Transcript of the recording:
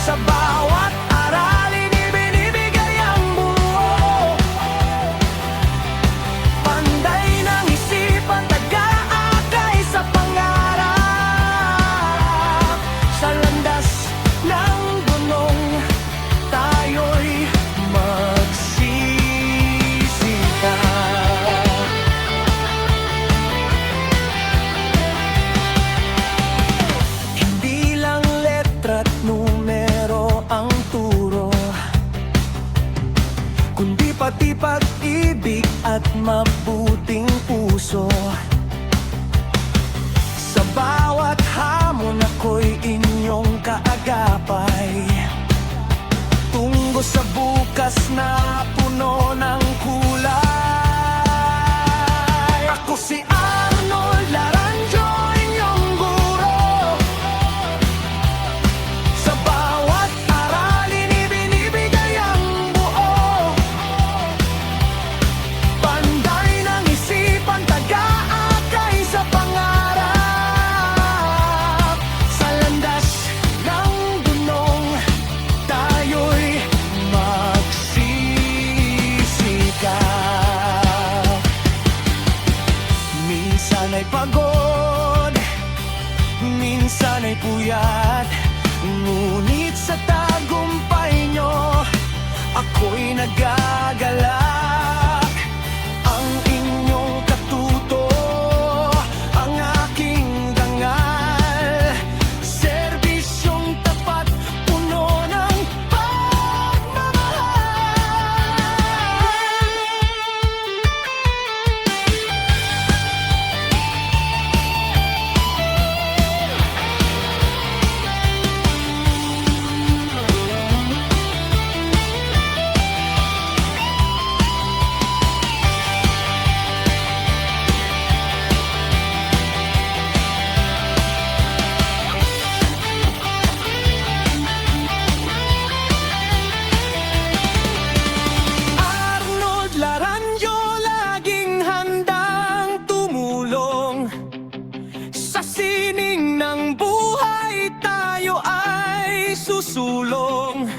Sa bawat aralin ibinibigay ang buo. Panday ng isipan, taga-akay sa pangarap. Sa landas ng dunong tayo'y magsisikap. Hindi lang letra't numero ang turo, kundi pati pag-ibig at mabuting puso. Sa bawat hamon ako'y inyong kaagapay, tungo sa bukas na puno ng kulay. Ako si Arnold Laranjo, inyong guro. Sa bawat aralin ibinibigay ang buo. Panday ng isipan, taga-akay sa pangarap. Sa landas ng dunong tayo'y magsisikap. Minsan ay pagod, minsan ay puyat, ngunit sa tagumpay nyo ako'y nagagalak. Ang inyong katuto, ang aking dangal, serbisyong tapat, puno ng pagmamahal. Arnold Laranjo, laging handang tumulong. Sa sining ng buhay tayo ay susulong.